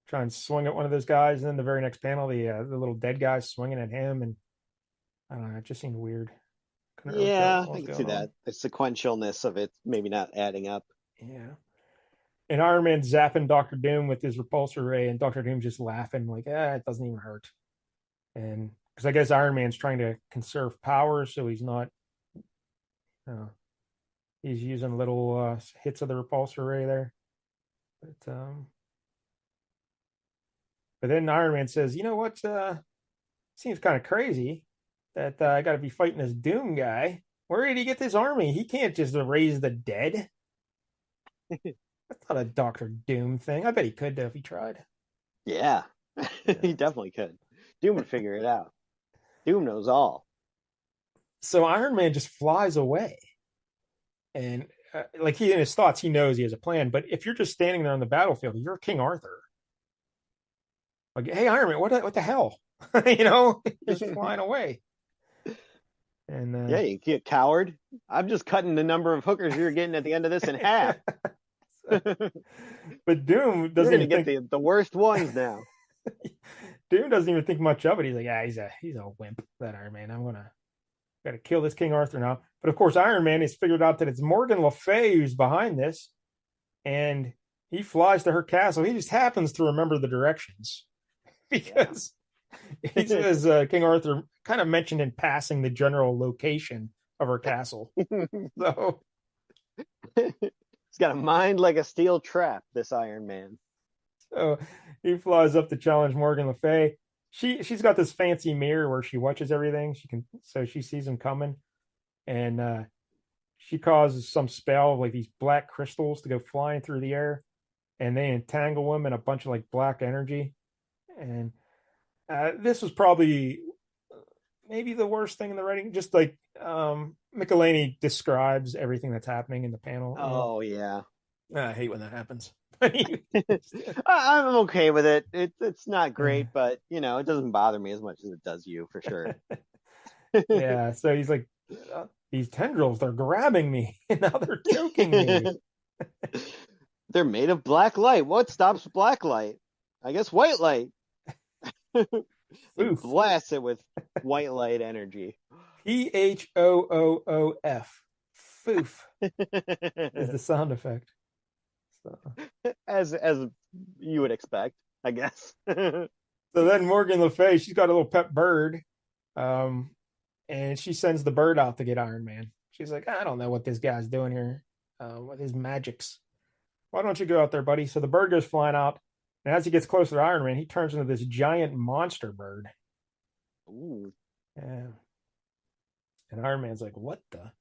try and swing at one of those guys, and then the very next panel, the little dead guy's swinging at him, and I don't know, it just seemed weird. Couldn't really tell Yeah, what I was can see going on. that. The sequentialness of it maybe not adding up. Yeah. And Iron Man zapping Doctor Doom with his repulsor ray, and Doctor Doom just laughing like, it doesn't even hurt. And because I guess Iron Man's trying to conserve power, so he's not. Uh, he's using little hits of the repulsor ray there. But then Iron Man says, "You know what? Seems kind of crazy that I got to be fighting this Doom guy. Where did he get this army? He can't just raise the dead. That's not a Doctor Doom thing. I bet he could if he tried." Yeah, he Yeah. definitely could. Doom would figure it out. Doom knows all. So Iron Man just flies away, and like he in his thoughts, he knows he has a plan. But if you're just standing there on the battlefield, you're King Arthur. Like, hey, Iron Man, what the hell? Just flying away. And Yeah, you coward. I'm just cutting the number of hookers you're getting at the end of this in half. but Doom You're doesn't gonna even get think. the worst ones now. Doom doesn't even think much of it. He's like, yeah, he's a wimp. That Iron Man. I'm gonna gotta kill this King Arthur now. But of course, Iron Man has figured out that it's Morgan Le Fay who's behind this, and he flies to her castle. He just happens to remember the directions Yeah. because he says King Arthur kind of mentioned in passing the general location of her castle. So He's got a mind like a steel trap, this Iron Man. So he flies up to challenge Morgan Le Fay. She's got this fancy mirror where she watches everything. She sees him coming, and she causes some spell of like these black crystals to go flying through the air, and they entangle him in a bunch of like black energy. And this was probably maybe the worst thing in the writing. Just like Michelini describes everything that's happening in the panel. Oh yeah. I hate when that happens. I'm okay with it. It's not great, but it doesn't bother me as much as it does you for sure. Yeah, so he's like, these tendrils, they're grabbing me, and now they're choking me. They're made of black light. What stops black light? I guess white light. He Oof. blasts it with white light energy. Phoof. Foof is the sound effect. So, As you would expect, I guess. so then Morgan Le Fay, she's got a little pet bird, um, and she sends the bird out to get Iron Man. She's like, I don't know what this guy's doing here with his magics. Why don't you go out there, buddy? So the bird goes flying out, and as he gets closer to Iron Man, he turns into this giant monster bird. Ooh. Yeah. And Iron Man's like, what the?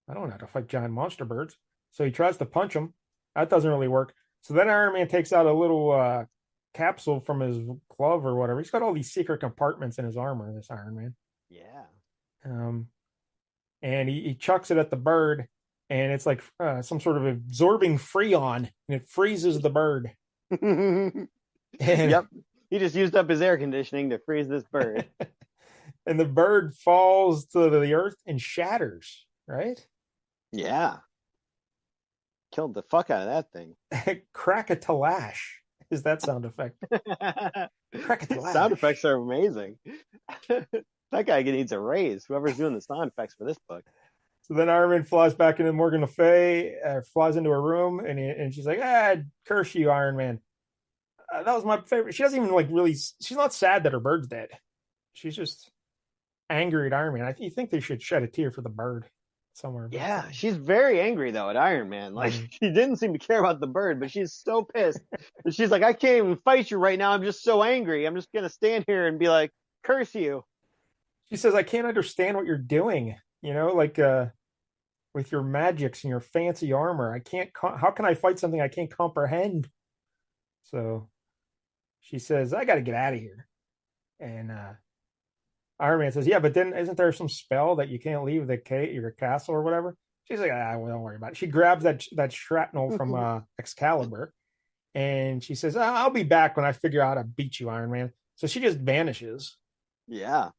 I don't know how to fight giant monster birds. So he tries to punch him. That doesn't really work. So then Iron Man takes out a little capsule from his glove or whatever. He's got all these secret compartments in his armor, this Iron Man. Yeah. Um, and he chucks it at the bird, and it's like some sort of absorbing freon, and it freezes the bird. And, Yep. He just used up his air conditioning to freeze this bird. and the bird falls to the earth and shatters, right? Yeah. Killed the fuck out of that thing. Crack-a-talash is that sound effect. Crack-a-talash. Sound effects are amazing. That guy needs a raise. Whoever's doing the sound effects for this book. So then Iron Man flies back into Morgan Le Fay, flies into her room, and she's like, curse you, Iron Man. That was my favorite. She doesn't even like really. She's not sad that her bird's dead. She's just angry at Iron Man. You think they should shed a tear for the bird somewhere. Yeah, she's very angry though at Iron Man. Like she didn't seem to care about the bird, but she's so pissed. And she's like, I can't even fight you right now. I'm just so angry. I'm just gonna stand here and be like, curse you. She says, I can't understand what you're doing. You know, like with your magics and your fancy armor. I can't. How can I fight something I can't comprehend? So she says, I got to get out of here. And Iron Man says, yeah, but then isn't there some spell that you can't leave your castle or whatever? She's like, well, don't worry about it. She grabs that shrapnel from Excalibur, and she says, I'll be back when I figure out how to beat you, Iron Man. So she just vanishes. Yeah.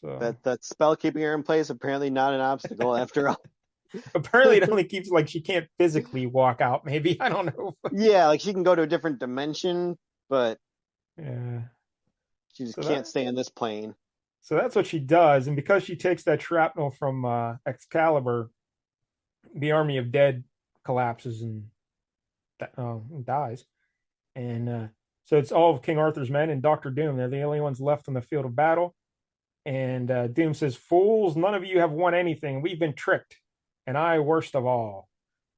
So that spell keeping her in place apparently not an obstacle after all. Apparently it only keeps like she can't physically walk out, maybe. I don't know. Yeah, like she can go to a different dimension, but yeah, she just can't stay in this plane. So that's what she does, and because she takes that shrapnel from Excalibur, the army of dead collapses and dies. And so it's all of King Arthur's men and Doctor Doom. They're the only ones left on the field of battle. And Doom says, fools, none of you have won anything. We've been tricked. And I worst of all.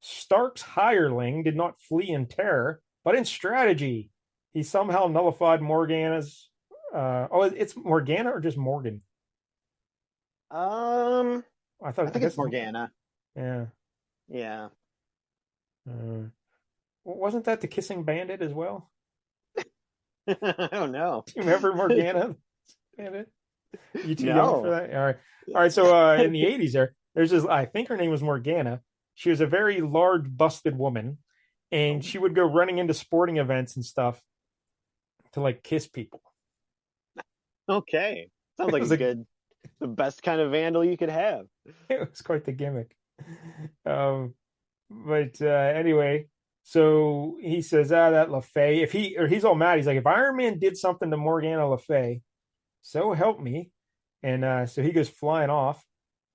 Stark's hireling did not flee in terror, but in strategy. He somehow nullified Morgana's. It's Morgana or just Morgan? I think it's Morgana. Yeah. Yeah. Wasn't that the kissing bandit as well? I don't know. Do you remember Morgana? Bandit? You too No. young for that? All right. So in the 80s, there's this. I think her name was Morgana. She was a very large, busted woman, and she would go running into sporting events and stuff to like kiss people. Okay, sounds like the best kind of vandal you could have. It was quite the gimmick. But anyway, so he says, that Le Fay, he's all mad. He's like, if Iron Man did something to Morgana Le Fay, so help me. And so he goes flying off,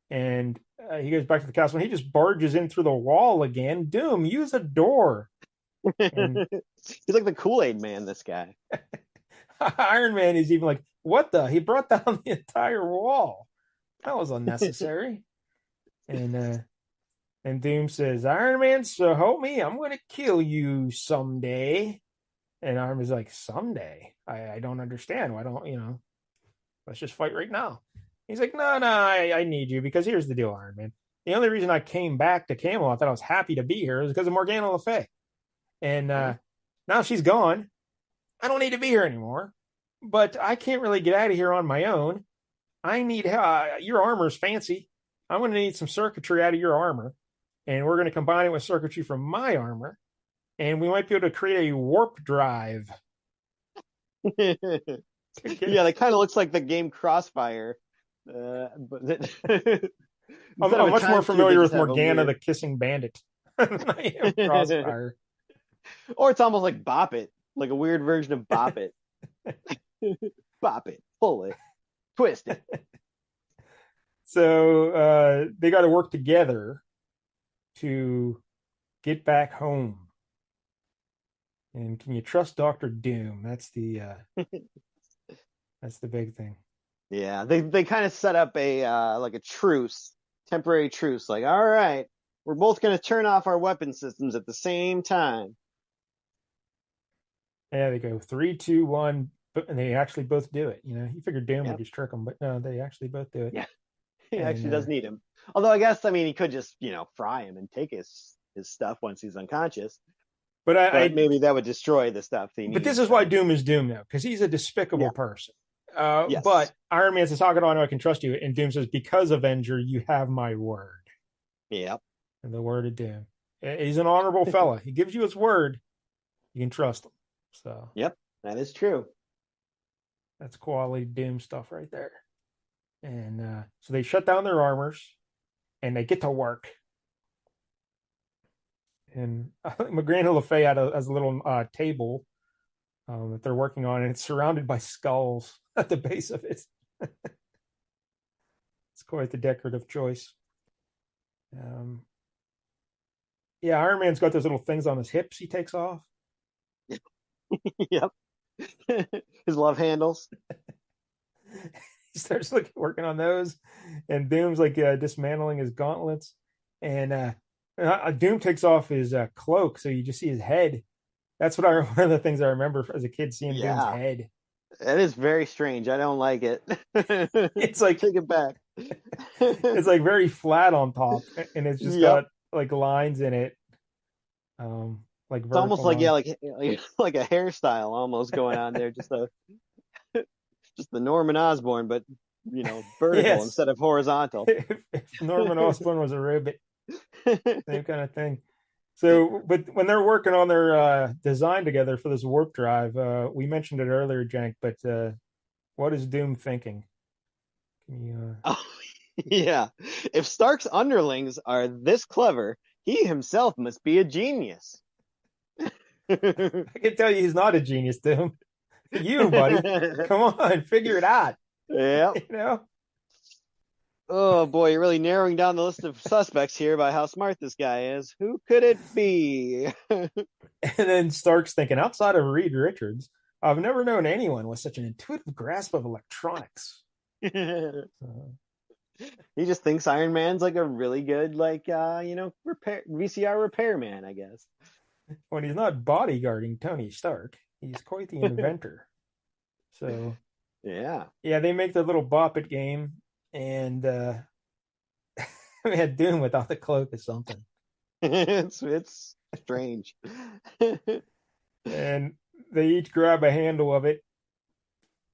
and he goes back to the castle, and he just barges in through the wall again. Doom, use a door. And he's like the Kool-Aid man, this guy. Iron Man is even like, what the? He brought down the entire wall. That was unnecessary. And Doom says, Iron Man, so help me, I'm going to kill you someday. And Iron Man's like, someday? I don't understand. Why don't, let's just fight right now. He's like, no, I need you because here's the deal, Iron Man. The only reason I came back to Camelot, that I was happy to be here, is because of Morgana Le Fay. And now she's gone. I don't need to be here anymore. But I can't really get out of here on my own. I need your armor's fancy. I'm going to need some circuitry out of your armor. And we're going to combine it with circuitry from my armor. And we might be able to create a warp drive. Yeah, that kind of looks like the game Crossfire. But I'm much more familiar with Morgana, the kissing bandit. Crossfire. Or it's almost like Bop It, like a weird version of Bop It. Bop it, pull it, twist it. So they got to work together to get back home. And can you trust Doctor Doom? That's the big thing. Yeah, they kind of set up a like a truce, temporary truce. Like, all right, we're both going to turn off our weapon systems at the same time. Yeah, they go three, two, one, and they actually both do it. You figured Doom would Yep. just trick them, but no, they actually both do it. Yeah, he And actually does need him. Although I guess I mean he could just fry him and take his stuff once he's unconscious. but But maybe that would destroy the stuff he but this needs. is why So Doom is Doom now, because he's a yeah, despicable person. yes, But Iron Man says, "How can I know I can trust you?" And Doom says, "Because Avenger, you have my word." yep, And the word of Doom. He's an honorable fella. He gives you his word. You can trust him. So yep, that is true. that's quality Doom stuff right there. And so they shut down their armors and they get to work. And Morgana Le Fay has a little table that they're working on, and it's surrounded by skulls at the base of it. It's quite the decorative choice. Um, yeah, Iron Man's got those little things on his hips he takes off. Yep, his love handles. He starts working on those, and Doom's like dismantling his gauntlets, and Doom takes off his cloak, so you just see his head. That's one of the things I remember as a kid, seeing Doom's Yeah, head. that is very strange. I don't like it. It's like Take it back. it's like very flat on top, and it's just Yep. got like lines in it, like It's almost vertical like lines. like a hairstyle almost going on there. Just the Norman Osborn, but vertical Yes, instead of horizontal. if Norman Osborn was a ribbit, same kind of thing. So, but when they're working on their design together for this warp drive, we mentioned it earlier, Jank. But what is Doom thinking? Can you? Oh, yeah. If Stark's underlings are this clever, he himself must be a genius. I can tell you, he's not a genius, Doom. You, buddy, come on, figure it out. Yep. You know. Oh boy, you're really narrowing down the list of suspects here by how smart this guy is. Who could it be? And then Stark's thinking, outside of Reed Richards, I've never known anyone with such an intuitive grasp of electronics. He just thinks Iron Man's like a really good repair VCR repairman, I guess. When he's not bodyguarding Tony Stark, he's quite the inventor. So Yeah. yeah, they make their little bop it game, and we had Doom without the cloak or something. It's strange. And they each grab a handle of it,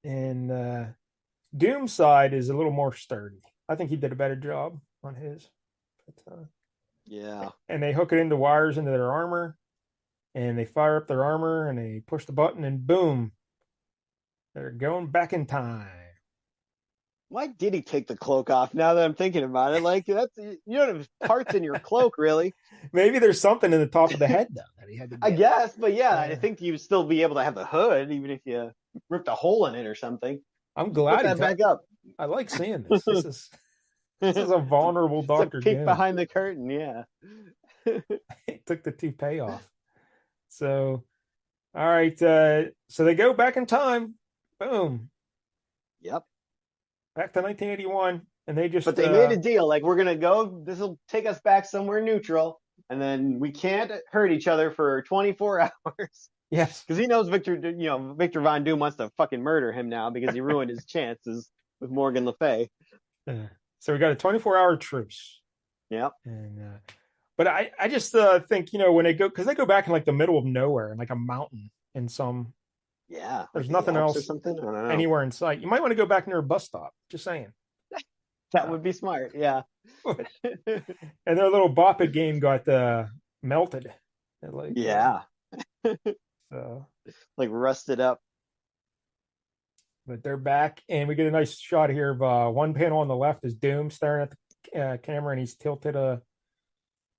and Doom's side is a little more sturdy. I think he did a better job on his. But, Yeah. and they hook it into wires into their armor, and they fire up their armor, and they push the button, and boom, they're going back in time. Why did he take the cloak off? Now that I'm thinking about it, like you don't have parts in your cloak, really. Maybe there's something in the top of the head though that he had to I get. guess, but yeah, I think you'd still be able to have the hood, even if you ripped a hole in it or something. I'm Just put glad he that took. back up. I like seeing this. This is a vulnerable It's a Doctor peek Doom. behind the curtain, yeah. He took the toupee off. So, all right. So they go back in time. Boom. Yep. Back to 1981, and they But just they made a deal, like we're gonna go. This will take us back somewhere neutral, and then we can't hurt each other for 24 hours. yes. Because he knows Victor Von Doom wants to fucking murder him now because he ruined his chances with Morgan Le Fay. So we got a 24-hour truce. Yep. And but I just think when they go, because they go back in like the middle of nowhere in like a mountain in some. Yeah. There's Like the nothing Alps or else something. I don't know. anywhere in sight. You might want to go back near a bus stop. Just saying. That would be smart. Yeah. And their little bop it game got melted. Like Yeah. so. Like rusted up. But they're back, and we get a nice shot here of one panel on the left is Doom staring at the camera, and he's tilted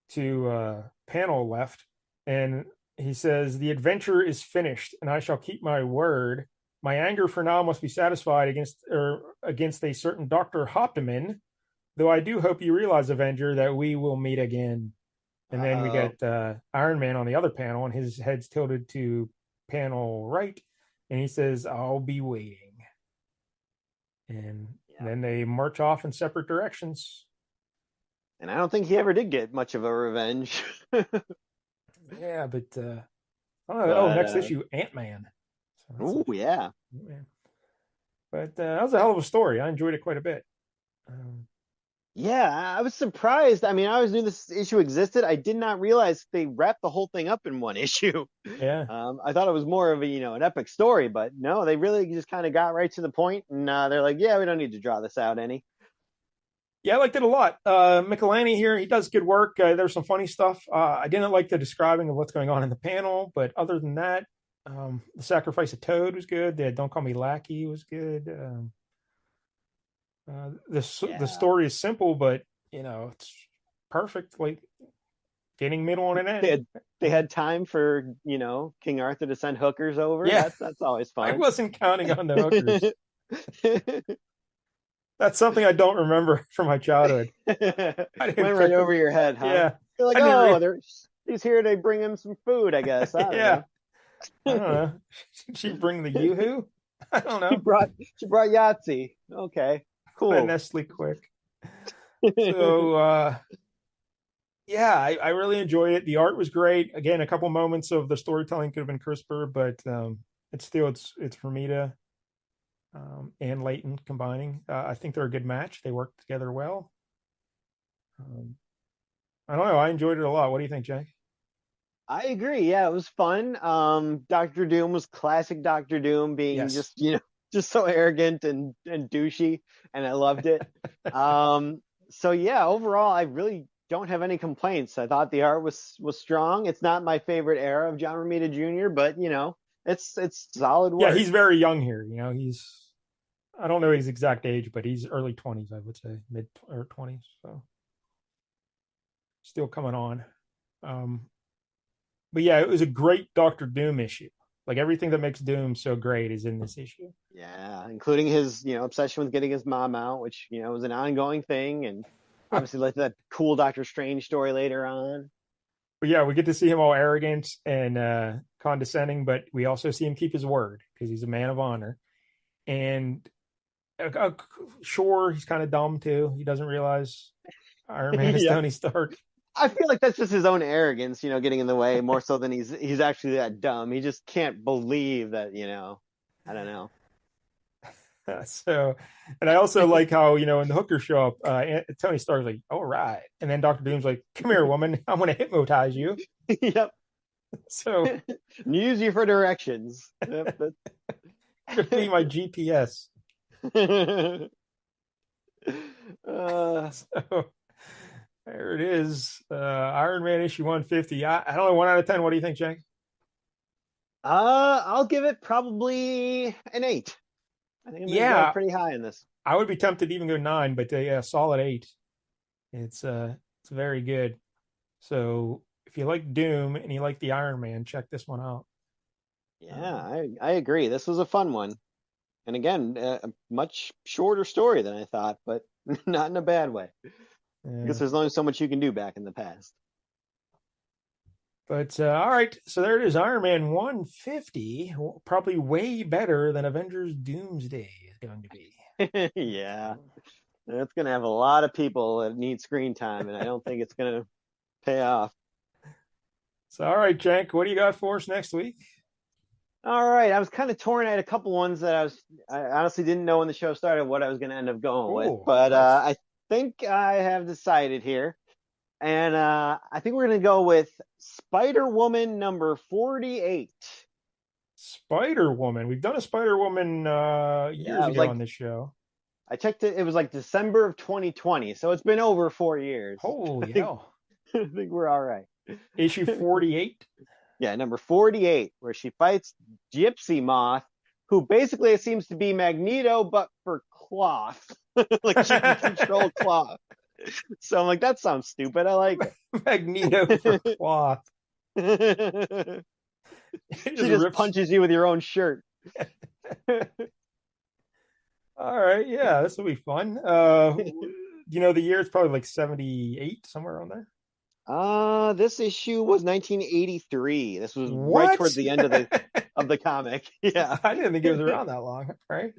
to panel left, and he says, "The adventure is finished, and I shall keep my word. My anger for now must be satisfied against a certain Dr. Hoptiman, Though I do hope you realize, Avenger, that we will meet again. And then we Uh-oh. get Iron Man on the other panel, and his head's tilted to panel right, and he says, "I'll be waiting." And Yeah. then they march off in separate directions. And I don't think he ever did get much of a revenge. Yeah, but oh, But next issue, Ant-Man. So that's oh yeah. Ant-Man. But that was a hell of a story. I enjoyed it quite a bit. Um, Yeah, I was surprised. I mean, I always knew this issue existed. I did not realize they wrapped the whole thing up in one issue. yeah, I thought it was more of a, an epic story, but no, they really just kind of got right to the point, and they're like, yeah, we don't need to draw this out any. yeah, I liked it a lot. Michelani here, he does good work. There's some funny stuff. I didn't like the describing of what's going on in the panel, but other than that, the sacrifice of Toad was good. The Don't Call Me Lackey was good. The Yeah, story is simple, but it's perfect. Like getting middle and an they end. had they had time for King Arthur to send hookers over. Yeah, That's always I fun. wasn't counting on the hookers. That's something I don't remember from my childhood. I didn't Went right pick. over your head, huh? Yeah, You're like, I didn't oh, read. he's here to bring him some food, I guess. I don't Yeah, know. I don't know. Did she bring the yoo-hoo? I don't She know. brought she brought Yahtzee. Okay, The cool. Nestle Quick. So yeah, I really enjoyed it. The art was great. Again, a couple moments of the storytelling could have been crisper, but it's Ramita and Leighton combining. I think they're a good match. They work together well. Um, I don't know. I enjoyed it a lot. What do you think, Jake? I agree. Yeah, it was fun. Doctor Doom was classic Doctor Doom, being Yes. just just so arrogant and douchey, and I loved it. So yeah, overall, I really don't have any complaints. I thought the art was strong. It's not my favorite era of John Romita Jr., but it's solid Yeah, work. he's very young here. He's I don't know his exact age, but he's early 20s, I would say, mid or 20s. So still coming on. Um, but yeah, it was a great Doctor Doom issue. Like everything that makes Doom so great is in this issue. Yeah, including his, obsession with getting his mom out, which, was an ongoing thing, and obviously led to that cool Doctor Strange story later on. But yeah, we get to see him all arrogant and condescending, but we also see him keep his word because he's a man of honor. And sure, he's kind of dumb too. He doesn't realize Iron Man is Yeah. Tony Stark. I feel like that's just his own arrogance, getting in the way more so than he's actually that dumb. He just can't believe that, I don't know. So, and I also like how when the hookers show up, Tony Stark's like, "All right," and then Doctor Doom's like, "Come here, woman, I'm going to hypnotize you." Yep. So, Use you for directions. Yep. to be my GPS. uh, So there it is. Iron Man issue 150. I don't know, 1 out of 10. What do you think, Jake? I'll give it probably an 8. I think I'm gonna go Yeah, pretty high in this. I would be tempted to even go 9, but a solid 8. It's very good. So if you like Doom and you like the Iron Man, check this one out. Yeah, Um, I agree. This was a fun one. And again, a much shorter story than I thought, but not in a bad way. I guess yeah. there's only so much you can do back in the past. But all right, so there it is, Iron Man 150, probably way better than Avengers Doomsday is going to be. Yeah, it's gonna have a lot of people that need screen time, and I don't think it's gonna pay off. So all right, Jank, what do you got for us next week? All right, I was kind of torn. I had a couple ones that I honestly didn't know when the show started what I was gonna end up going with, Oh, but nice. I think I have decided here. And I think we're going to go with Spider Woman number 48. Spider Woman. We've done a Spider Woman Yeah, years it was ago like, on this show. I checked it, it was like December of 2020. So it's been over 4 years. I Holy think, hell. I think we're all right. Issue 48. Yeah, number 48, where she fights Gypsy Moth, who basically it seems to be Magneto, but for cloth. Like she can control cloth. So I'm like, that sounds stupid. I like Magneto for cloth. it. It She just just rips. punches you with your own shirt. All right, yeah, this will be fun. you know the year? It's probably like 78, somewhere around there. This issue was 1983. This was right towards What? the end of the comic. Yeah. I didn't think it was around that long, right?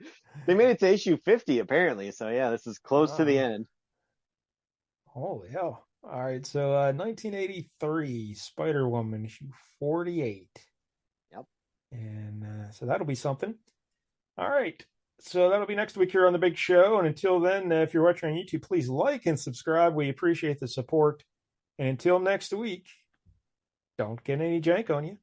They made it to issue 50 apparently. So yeah, this is close to the Uh, end. Holy hell. All right, so 1983, Spider Woman, issue 48. Yep. And so that'll be something. All right. So that'll be next week here on the big show. And until then, if you're watching on YouTube, please like and subscribe. We appreciate the support. And until next week, don't get any jank on you.